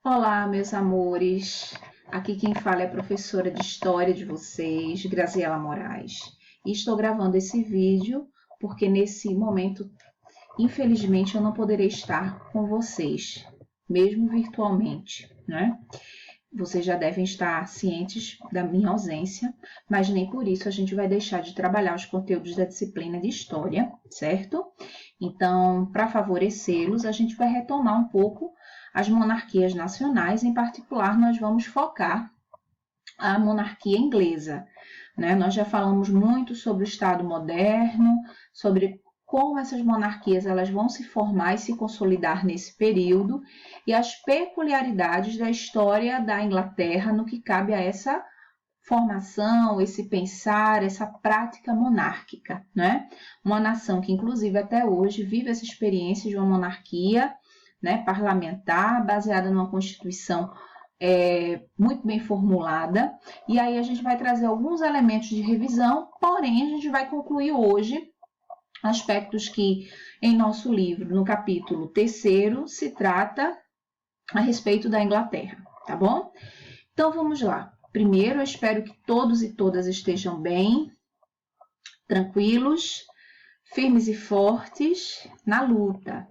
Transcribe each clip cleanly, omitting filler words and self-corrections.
Olá, meus amores. Aqui quem fala é a professora de História de vocês, Graziela Moraes. E estou gravando esse vídeo porque nesse momento, infelizmente, eu não poderei estar com vocês, mesmo virtualmente, né? Vocês já devem estar cientes da minha ausência, mas nem por isso a gente vai deixar de trabalhar os conteúdos da disciplina de História, certo? Então, para favorecê-los, a gente vai retomar um pouco as monarquias nacionais, em particular, nós vamos focar a monarquia inglesa, né? Nós já falamos muito sobre o Estado moderno, sobre como essas monarquias elas vão se formar e se consolidar nesse período e as peculiaridades da história da Inglaterra no que cabe a essa formação, esse pensar, essa prática monárquica, né? Uma nação que, inclusive, até hoje vive essa experiência de uma monarquia, né, parlamentar, baseada numa Constituição muito bem formulada. E aí a gente vai trazer alguns elementos de revisão, porém a gente vai concluir hoje aspectos que em nosso livro, no capítulo 3º, se trata a respeito da Inglaterra, tá bom? Então vamos lá. Primeiro, eu espero que todos e todas estejam bem, tranquilos, firmes e fortes na luta.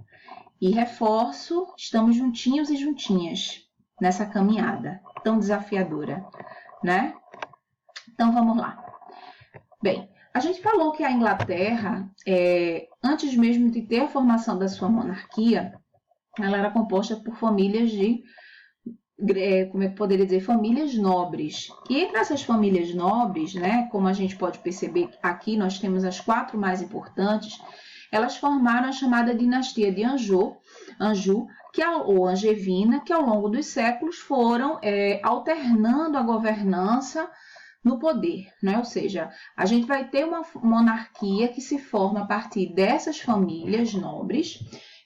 E reforço, estamos juntinhos e juntinhas nessa caminhada tão desafiadora, né? Então vamos lá. Bem, a gente falou que a Inglaterra, antes mesmo de ter a formação da sua monarquia, ela era composta por famílias de, como é que poderia dizer, famílias nobres. E entre essas famílias nobres, né, como a gente pode perceber aqui, nós temos as 4 mais importantes. Elas formaram a chamada dinastia de Anjou, ou Angevina, que ao longo dos séculos foram alternando a governança no poder, né? Ou seja, a gente vai ter uma monarquia que se forma a partir dessas famílias nobres,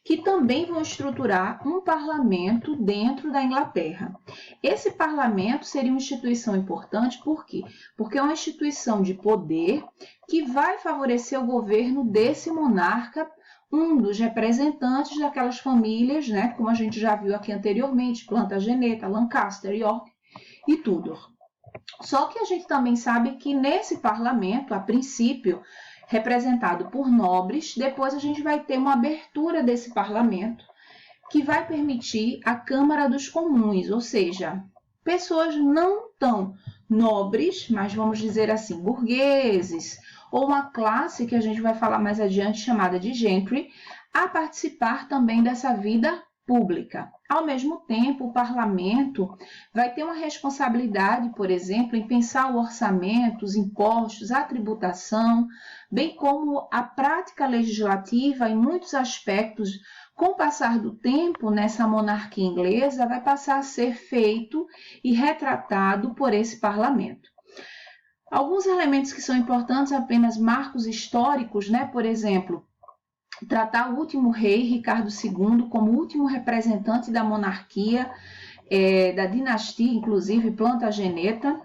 que também vão estruturar um parlamento dentro da Inglaterra. Esse parlamento seria uma instituição importante, por quê? Porque é uma instituição de poder que vai favorecer o governo desse monarca, um dos representantes daquelas famílias, né, como a gente já viu aqui anteriormente, Plantageneta, Lancaster, York e Tudor. Só que a gente também sabe que nesse parlamento, a princípio, representado por nobres, depois a gente vai ter uma abertura desse parlamento que vai permitir a Câmara dos Comuns, ou seja, pessoas não tão nobres, mas vamos dizer assim, burgueses, ou uma classe que a gente vai falar mais adiante chamada de gentry, a participar também dessa vida pública. Ao mesmo tempo, o parlamento vai ter uma responsabilidade, por exemplo, em pensar o orçamento, os impostos, a tributação, bem como a prática legislativa em muitos aspectos. Com o passar do tempo, nessa monarquia inglesa, vai passar a ser feito e retratado por esse parlamento. Alguns elementos que são importantes, apenas marcos históricos, né? Por exemplo, tratar o último rei, Ricardo II, como último representante da monarquia, da dinastia, inclusive Plantageneta,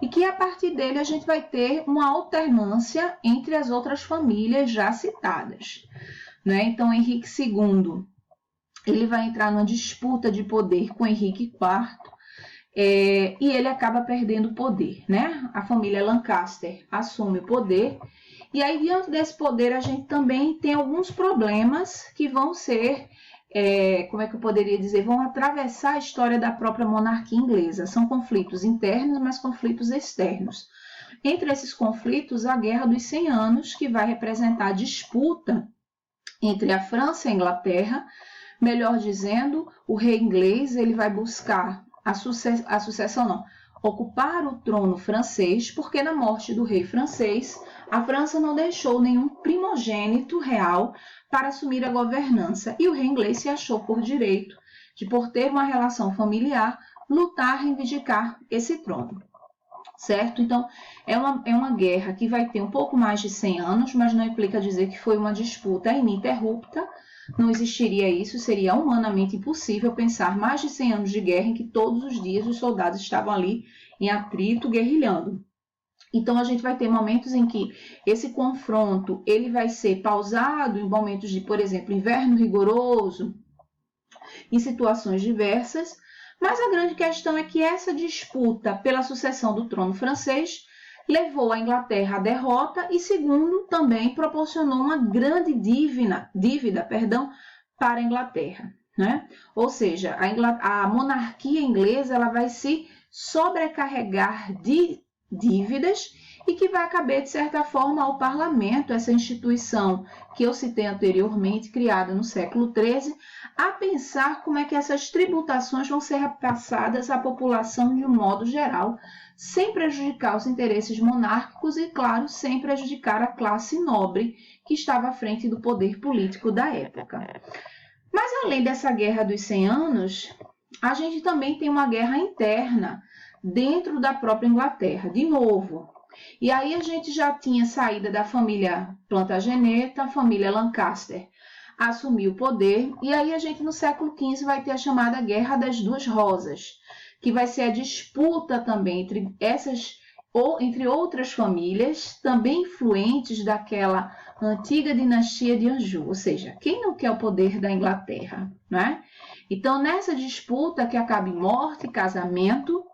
e que a partir dele a gente vai ter uma alternância entre as outras famílias já citadas, né? Então, Henrique II, ele vai entrar numa disputa de poder com Henrique IV, e ele acaba perdendo o poder, né? A família Lancaster assume o poder, e aí diante desse poder a gente também tem alguns problemas que vão ser, como é que eu poderia dizer, vão atravessar a história da própria monarquia inglesa. São conflitos internos, mas conflitos externos. Entre esses conflitos, a Guerra dos 100 Anos, que vai representar a disputa entre a França e a Inglaterra. Melhor dizendo, o rei inglês ele vai buscar ocupar o trono francês, porque na morte do rei francês, a França não deixou nenhum primogênito real para assumir a governança, e o rei inglês se achou por direito de, por ter uma relação familiar, lutar e reivindicar esse trono. Certo? Então, é uma guerra que vai ter um pouco mais de 100 anos, mas não implica dizer que foi uma disputa ininterrupta. Não existiria isso, seria humanamente impossível pensar mais de 100 anos de guerra em que todos os dias os soldados estavam ali em atrito, guerrilhando. Então, a gente vai ter momentos em que esse confronto ele vai ser pausado, em momentos de, por exemplo, inverno rigoroso, em situações diversas, Mas a grande questão é que essa disputa pela sucessão do trono francês levou a Inglaterra à derrota e, segundo, também proporcionou uma grande dívida para a Inglaterra, né? Ou seja, a monarquia inglesa ela vai se sobrecarregar de dívidas e que vai caber, de certa forma, ao parlamento, essa instituição que eu citei anteriormente, criada no século XIII, a pensar como é que essas tributações vão ser repassadas à população de um modo geral, sem prejudicar os interesses monárquicos e, claro, sem prejudicar a classe nobre que estava à frente do poder político da época. Mas, além dessa Guerra dos 100 Anos, a gente também tem uma guerra interna dentro da própria Inglaterra, de novo. E aí a gente já tinha saída da família Plantageneta, a família Lancaster assumiu o poder, e aí a gente no século XV vai ter a chamada Guerra das Duas Rosas, que vai ser a disputa também entre outras famílias, também influentes daquela antiga dinastia de Anjou, ou seja, quem não quer o poder da Inglaterra, né? Então, nessa disputa que acaba em morte e casamento,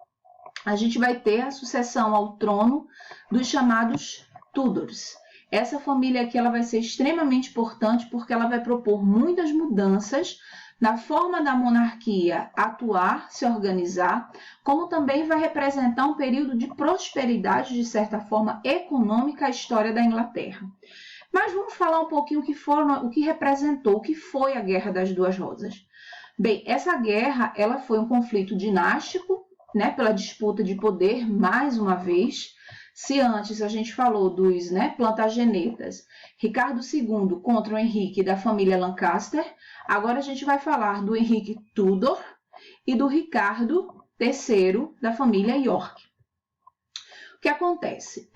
a gente vai ter a sucessão ao trono dos chamados Tudors. Essa família aqui ela vai ser extremamente importante porque ela vai propor muitas mudanças na forma da monarquia atuar, se organizar, como também vai representar um período de prosperidade, de certa forma, econômica à história da Inglaterra. Mas vamos falar um pouquinho o que representou, o que foi a Guerra das Duas Rosas. Bem, essa guerra ela foi um conflito dinástico, né, pela disputa de poder, mais uma vez. Se antes a gente falou dos Plantagenetas, Ricardo II contra o Henrique da família Lancaster, agora a gente vai falar do Henrique Tudor e do Ricardo III da família York. O que acontece?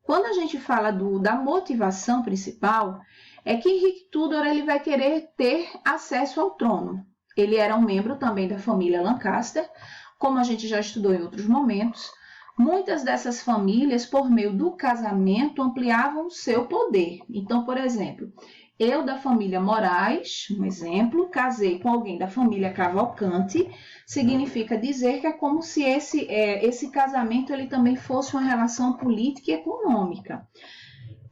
Quando a gente fala da motivação principal, é que Henrique Tudor ele vai querer ter acesso ao trono. Ele era um membro também da família Lancaster, como a gente já estudou em outros momentos. Muitas dessas famílias, por meio do casamento, ampliavam o seu poder. Então, por exemplo, eu da família Moraes, um exemplo, casei com alguém da família Cavalcante, significa dizer que é como se esse casamento ele também fosse uma relação política e econômica.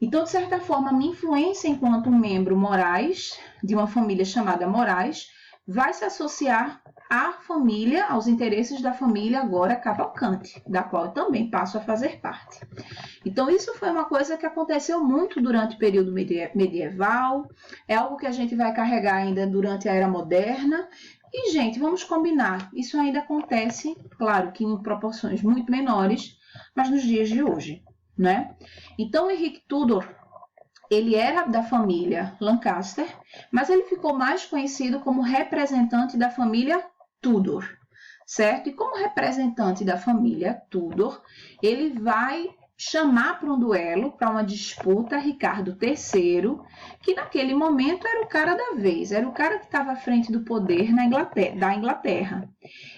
Então, de certa forma, a minha influência enquanto membro Moraes, de uma família chamada Moraes, vai se associar à família, aos interesses da família agora Cavalcante, da qual eu também passo a fazer parte. Então, isso foi uma coisa que aconteceu muito durante o período medieval, é algo que a gente vai carregar ainda durante a Era Moderna. E, gente, vamos combinar, isso ainda acontece, claro que em proporções muito menores, mas nos dias de hoje, né? Então, Henrique Tudor, ele era da família Lancaster, mas ele ficou mais conhecido como representante da família Tudor, certo? E como representante da família Tudor, ele vai chamar para um duelo, para uma disputa, Ricardo III, que naquele momento era o cara da vez, era o cara que estava à frente do poder da Inglaterra.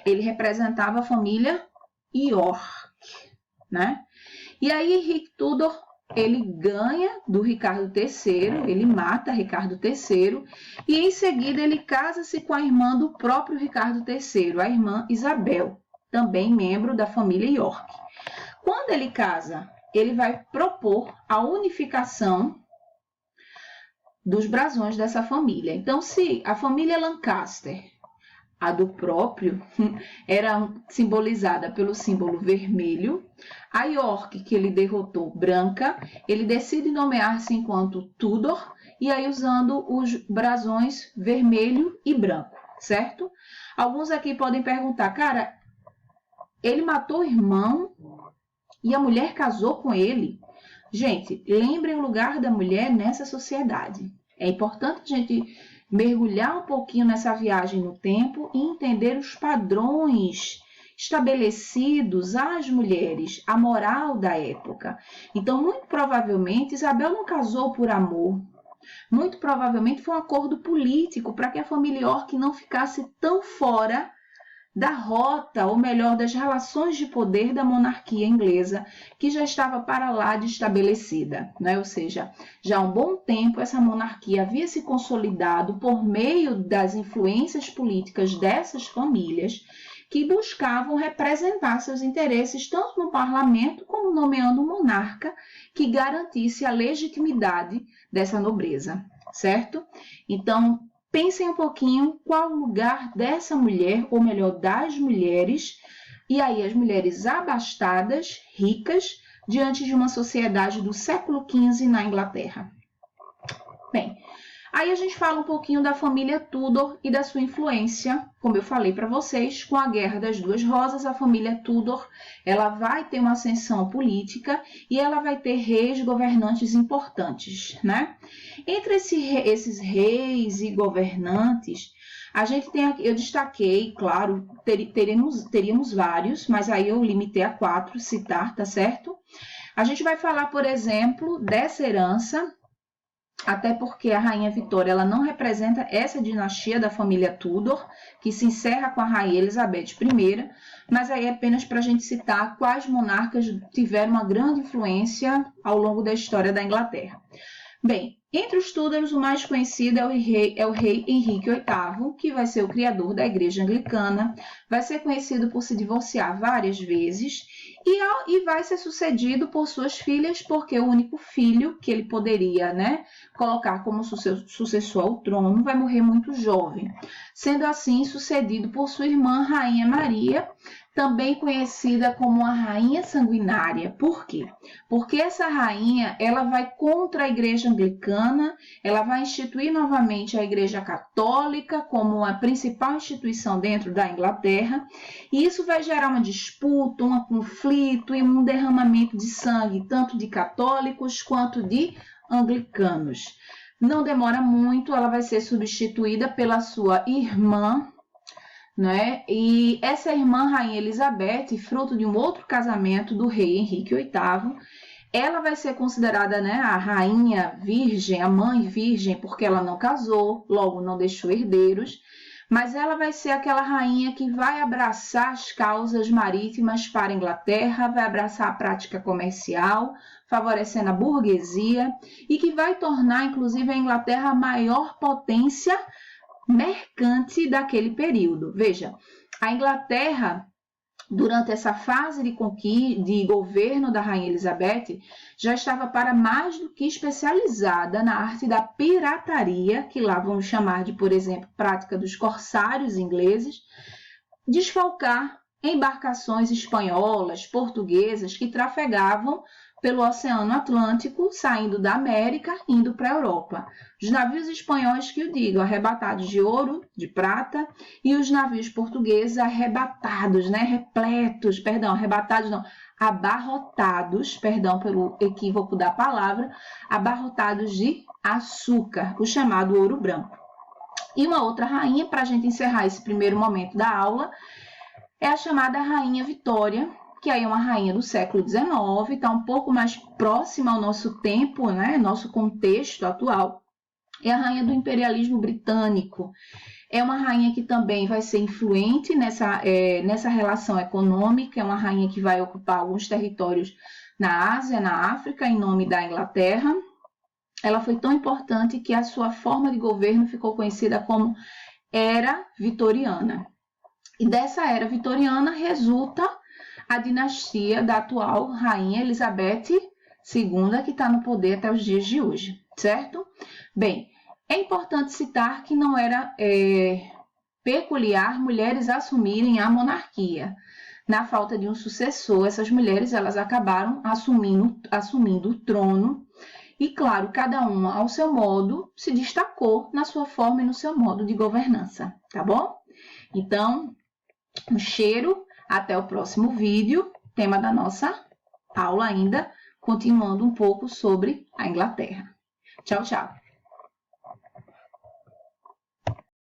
Ele representava a família York, né? E aí Henrique Tudor ele ganha do Ricardo III, ele mata Ricardo III, e em seguida ele casa-se com a irmã do próprio Ricardo III, a irmã Isabel, também membro da família York. Quando ele casa, ele vai propor a unificação dos brasões dessa família. Então, se a família Lancaster, a do próprio, era simbolizada pelo símbolo vermelho, a York, que ele derrotou, branca, ele decide nomear-se enquanto Tudor, e aí usando os brasões vermelho e branco, certo? Alguns aqui podem perguntar, cara, ele matou o irmão e a mulher casou com ele? Gente, lembrem o lugar da mulher nessa sociedade. É importante a gente mergulhar um pouquinho nessa viagem no tempo e entender os padrões estabelecidos às mulheres, a moral da época. Então, muito provavelmente, Isabel não casou por amor. Muito provavelmente foi um acordo político para que a família York não ficasse tão fora da rota, ou melhor, das relações de poder da monarquia inglesa, que já estava para lá de estabelecida, né? Ou seja, já há um bom tempo essa monarquia havia se consolidado por meio das influências políticas dessas famílias que buscavam representar seus interesses tanto no parlamento como nomeando um monarca que garantisse a legitimidade dessa nobreza, certo? Então, pensem um pouquinho qual o lugar dessa mulher, ou melhor, das mulheres, e aí as mulheres abastadas, ricas, diante de uma sociedade do século XV na Inglaterra. Bem, aí a gente fala um pouquinho da família Tudor e da sua influência, como eu falei para vocês, com a Guerra das Duas Rosas, a família Tudor, ela vai ter uma ascensão política e ela vai ter reis governantes importantes, né? Entre esses reis e governantes, a gente tem, eu destaquei, claro, teríamos vários, mas aí eu limitei a 4 citar, tá certo? A gente vai falar, por exemplo, dessa herança, até porque a Rainha Vitória ela não representa essa dinastia da família Tudor, que se encerra com a Rainha Elizabeth I, mas aí é apenas para a gente citar quais monarcas tiveram uma grande influência ao longo da história da Inglaterra. Bem, entre os Tudors, o mais conhecido é o rei Henrique VIII, que vai ser o criador da Igreja Anglicana, vai ser conhecido por se divorciar várias vezes e vai ser sucedido por suas filhas, porque o único filho que ele poderia, né, colocar como sucessor ao trono vai morrer muito jovem, sendo assim sucedido por sua irmã Rainha Maria, também conhecida como a Rainha Sanguinária. Por quê? Porque essa rainha ela vai contra a Igreja Anglicana, ela vai instituir novamente a Igreja Católica como a principal instituição dentro da Inglaterra, e isso vai gerar uma disputa, um conflito e um derramamento de sangue, tanto de católicos quanto de anglicanos. Não demora muito, ela vai ser substituída pela sua irmã, né? E essa irmã Rainha Elizabeth, fruto de um outro casamento do rei Henrique VIII, ela vai ser considerada, né, a rainha virgem, a mãe virgem, porque ela não casou, logo não deixou herdeiros, mas ela vai ser aquela rainha que vai abraçar as causas marítimas para a Inglaterra, vai abraçar a prática comercial, favorecendo a burguesia, e que vai tornar, inclusive, a Inglaterra a maior potência mercante daquele período. Veja, a Inglaterra, durante essa fase de governo da Rainha Elizabeth, já estava para mais do que especializada na arte da pirataria, que lá vamos chamar de, por exemplo, prática dos corsários ingleses, desfalcar embarcações espanholas, portuguesas, que trafegavam pelo Oceano Atlântico, saindo da América, indo para a Europa. Os navios espanhóis, que eu digo, arrebatados de ouro, de prata, e os navios portugueses arrebatados, né, repletos, perdão, arrebatados não, abarrotados, perdão pelo equívoco da palavra, abarrotados de açúcar, o chamado ouro branco. E uma outra rainha, para a gente encerrar esse primeiro momento da aula, é a chamada Rainha Vitória, que aí é uma rainha do século XIX, está um pouco mais próxima ao nosso tempo, né, nosso contexto atual. É a rainha do imperialismo britânico. É uma rainha que também vai ser influente nessa relação econômica, é uma rainha que vai ocupar alguns territórios na Ásia, na África, em nome da Inglaterra. Ela foi tão importante que a sua forma de governo ficou conhecida como Era Vitoriana. E dessa Era Vitoriana resulta a dinastia da atual Rainha Elizabeth II, que está no poder até os dias de hoje, certo? Bem, é importante citar que não era peculiar mulheres assumirem a monarquia. Na falta de um sucessor, essas mulheres elas acabaram assumindo o trono e, claro, cada uma ao seu modo se destacou na sua forma e no seu modo de governança, tá bom? Então, um cheiro, até o próximo vídeo, tema da nossa aula ainda, continuando um pouco sobre a Inglaterra. Tchau, tchau!